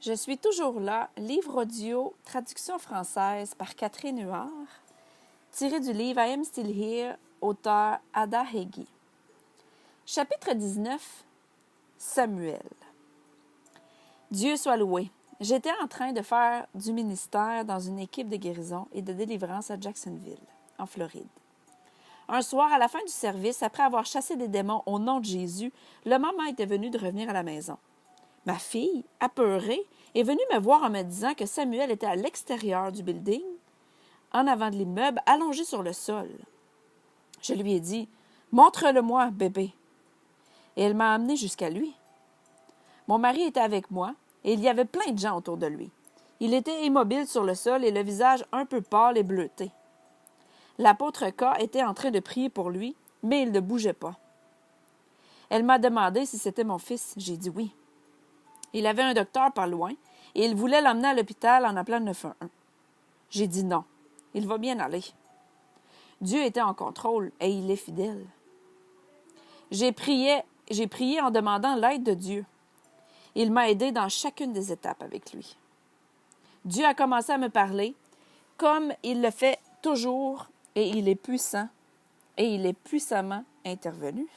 Je suis toujours là, livre audio, traduction française par Catherine Huard, tiré du livre I Am Still Here, auteur Ada Hegi. Chapitre 19, Samuel. Dieu soit loué. J'étais en train de faire du ministère dans une équipe de guérison et de délivrance à Jacksonville, en Floride. Un soir, à la fin du service, après avoir chassé des démons au nom de Jésus, le moment était venu de revenir à la maison. Ma fille, apeurée, est venue me voir en me disant que Samuel était à l'extérieur du building, en avant de l'immeuble, allongé sur le sol. Je lui ai dit « Montre-le-moi, bébé ». Et elle m'a amené jusqu'à lui. Mon mari était avec moi, et il y avait plein de gens autour de lui. Il était immobile sur le sol et le visage un peu pâle et bleuté. L'apôtre K était en train de prier pour lui, mais il ne bougeait pas. Elle m'a demandé si c'était mon fils. J'ai dit oui. Il avait un docteur pas loin et il voulait l'emmener à l'hôpital en appelant le 911. J'ai dit non. Il va bien aller. Dieu était en contrôle et il est fidèle. J'ai prié en demandant l'aide de Dieu. Il m'a aidé dans chacune des étapes avec lui. Dieu a commencé à me parler comme il le fait toujours et il est puissant et il est puissamment intervenu.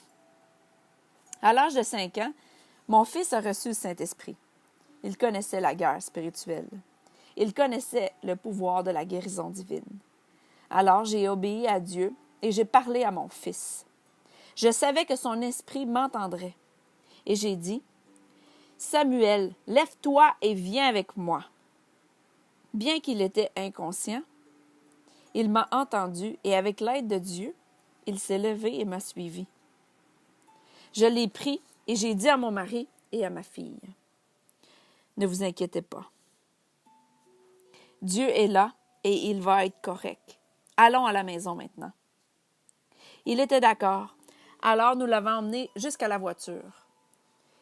À l'âge de 5 ans, mon fils a reçu le Saint-Esprit. Il connaissait la guerre spirituelle. Il connaissait le pouvoir de la guérison divine. Alors j'ai obéi à Dieu et j'ai parlé à mon fils. Je savais que son esprit m'entendrait. Et j'ai dit, « Samuel, lève-toi et viens avec moi. » Bien qu'il était inconscient, il m'a entendu et avec l'aide de Dieu, il s'est levé et m'a suivi. Je l'ai pris et j'ai dit à mon mari et à ma fille, « Ne vous inquiétez pas. Dieu est là et il va être correct. Allons à la maison maintenant. » Il était d'accord. Alors nous l'avons emmené jusqu'à la voiture.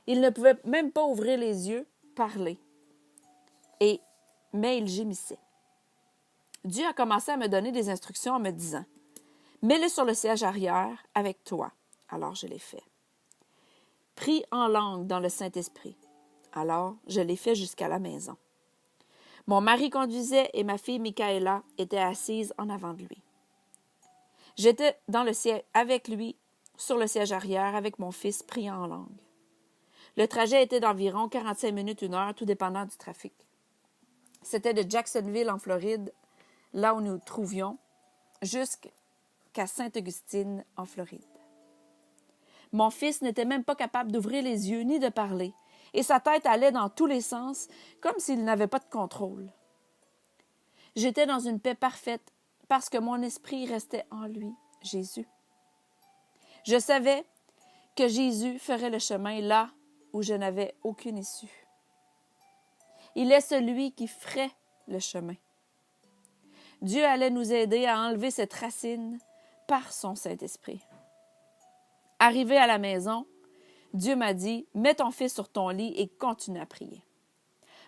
Il ne pouvait même pas ouvrir les yeux, parler. Mais il gémissait. Dieu a commencé à me donner des instructions en me disant, « Mets-le sur le siège arrière avec toi. » Alors je l'ai fait. Prie en langue dans le Saint-Esprit. Alors je l'ai fait jusqu'à la maison. Mon mari conduisait et ma fille Michaela était assise en avant de lui. J'étais dans le siège avec lui, sur le siège arrière, avec mon fils, priant en langue. Le trajet était d'environ 45 minutes, 1 heure, tout dépendant du trafic. C'était de Jacksonville, en Floride, là où nous nous trouvions, jusqu'à Sainte-Augustine, en Floride. Mon fils n'était même pas capable d'ouvrir les yeux ni de parler, et sa tête allait dans tous les sens, comme s'il n'avait pas de contrôle. J'étais dans une paix parfaite, parce que mon esprit restait en lui, Jésus. Je savais que Jésus ferait le chemin là où je n'avais aucune issue. Il est celui qui ferait le chemin. Dieu allait nous aider à enlever cette racine par son Saint-Esprit. Arrivé à la maison, Dieu m'a dit, « Mets ton fils sur ton lit et continue à prier. »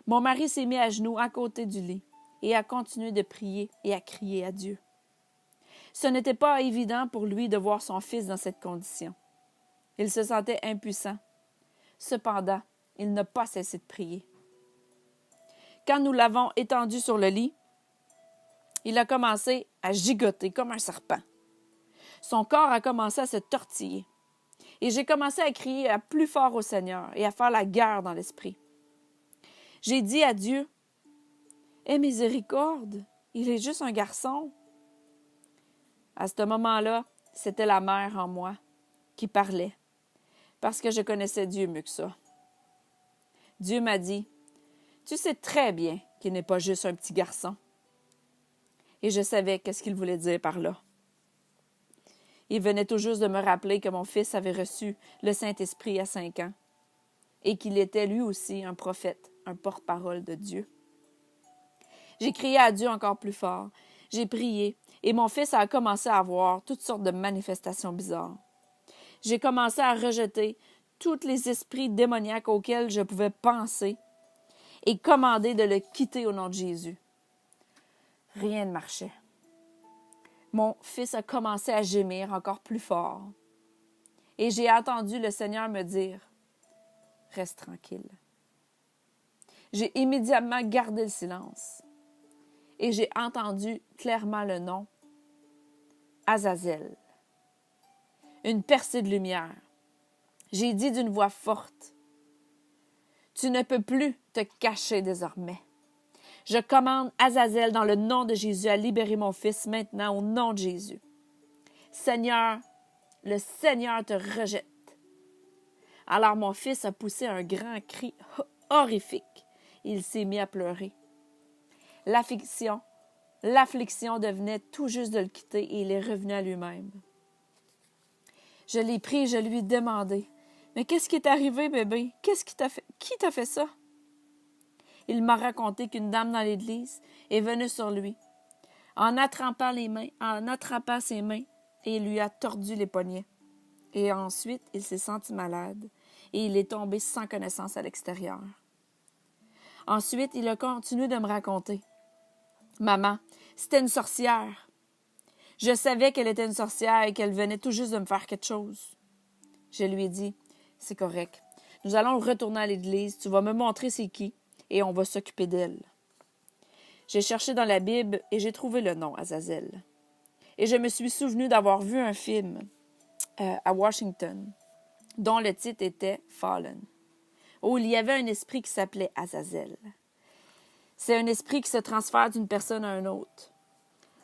Mon mari s'est mis à genoux à côté du lit et a continué de prier et à crier à Dieu. Ce n'était pas évident pour lui de voir son fils dans cette condition. Il se sentait impuissant. Cependant, il n'a pas cessé de prier. Quand nous l'avons étendu sur le lit, il a commencé à gigoter comme un serpent. Son corps a commencé à se tortiller. Et j'ai commencé à crier à plus fort au Seigneur et à faire la guerre dans l'esprit. J'ai dit à Dieu, « Aie miséricorde, il est juste un garçon. » À ce moment-là, c'était la mère en moi qui parlait, parce que je connaissais Dieu mieux que ça. Dieu m'a dit, « Tu sais très bien qu'il n'est pas juste un petit garçon. » Et je savais qu'est-ce qu'il voulait dire par là. Il venait tout juste de me rappeler que mon fils avait reçu le Saint-Esprit à 5 ans et qu'il était lui aussi un prophète, un porte-parole de Dieu. J'ai crié à Dieu encore plus fort. J'ai prié et mon fils a commencé à avoir toutes sortes de manifestations bizarres. J'ai commencé à rejeter tous les esprits démoniaques auxquels je pouvais penser et commander de le quitter au nom de Jésus. Rien ne marchait. Mon fils a commencé à gémir encore plus fort. Et j'ai entendu le Seigneur me dire, « Reste tranquille. » J'ai immédiatement gardé le silence et j'ai entendu clairement le nom Azazel. Une percée de lumière. J'ai dit d'une voix forte, « Tu ne peux plus te cacher désormais. Je commande Azazel dans le nom de Jésus à libérer mon fils maintenant au nom de Jésus. Seigneur, le Seigneur te rejette. » Alors mon fils a poussé un grand cri horrifique. Il s'est mis à pleurer. L'affliction devenait tout juste de le quitter et il est revenu à lui-même. Je l'ai pris et je lui ai demandé, « Mais qu'est-ce qui est arrivé, bébé? Qu'est-ce qui t'a fait? Qui t'a fait ça? » Il m'a raconté qu'une dame dans l'église est venue sur lui, en attrapant ses mains, et il lui a tordu les poignets. Et ensuite, il s'est senti malade et il est tombé sans connaissance à l'extérieur. Ensuite, il a continué de me raconter. « Maman, c'était une sorcière. Je savais qu'elle était une sorcière et qu'elle venait tout juste de me faire quelque chose. » Je lui ai dit, « C'est correct. Nous allons retourner à l'église. Tu vas me montrer c'est qui et on va s'occuper d'elle. » J'ai cherché dans la Bible et j'ai trouvé le nom Azazel. Et je me suis souvenu d'avoir vu un film à Washington dont le titre était Fallen, où il y avait un esprit qui s'appelait Azazel. C'est un esprit qui se transfère d'une personne à une autre.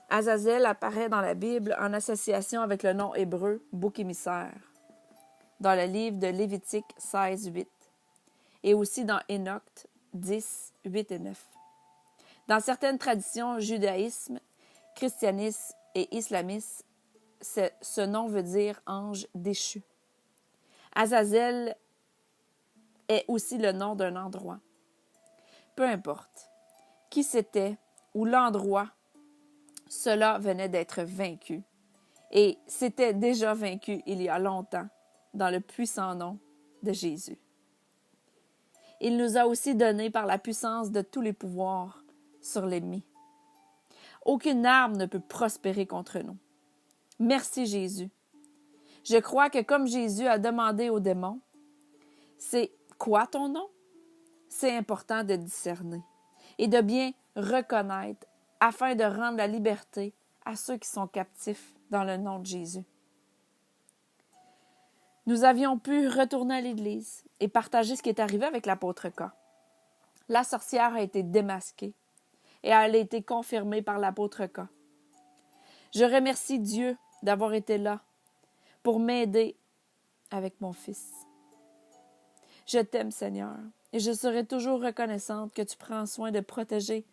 Azazel apparaît dans la Bible en association avec le nom hébreu bouc émissaire, dans le livre de Lévitique 16, 8, et aussi dans Enoch 10, 8 et 9. Dans certaines traditions judaïsme, christianisme et islamisme, ce nom veut dire ange déchu. Azazel est aussi le nom d'un endroit. Peu importe qui c'était ou l'endroit, cela venait d'être vaincu. Et c'était déjà vaincu il y a longtemps dans le puissant nom de Jésus. Il nous a aussi donné par la puissance de tous les pouvoirs sur l'ennemi. Aucune arme ne peut prospérer contre nous. Merci Jésus. Je crois que comme Jésus a demandé aux démons, « C'est quoi ton nom? » C'est important de discerner et de bien reconnaître afin de rendre la liberté à ceux qui sont captifs dans le nom de Jésus. Nous avions pu retourner à l'église et partager ce qui est arrivé avec l'apôtre K. La sorcière a été démasquée et elle a été confirmée par l'apôtre K. Je remercie Dieu d'avoir été là pour m'aider avec mon fils. Je t'aime, Seigneur, et je serai toujours reconnaissante que tu prends soin de protéger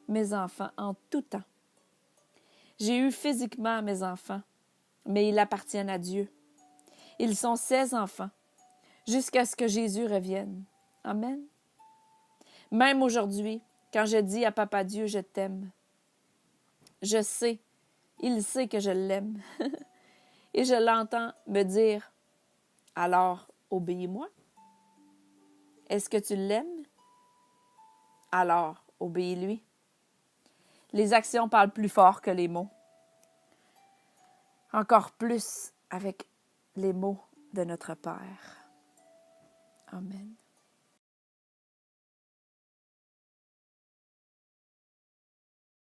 mes enfants en tout temps. J'ai eu physiquement mes enfants, mais ils appartiennent à Dieu. Ils sont ses enfants, jusqu'à ce que Jésus revienne. Amen. Même aujourd'hui, quand je dis à Papa Dieu, je t'aime, je sais, il sait que je l'aime. Et je l'entends me dire, alors obéis-moi. Est-ce que tu l'aimes? Alors obéis-lui. Les actions parlent plus fort que les mots. Encore plus avec les mots de notre Père. Amen.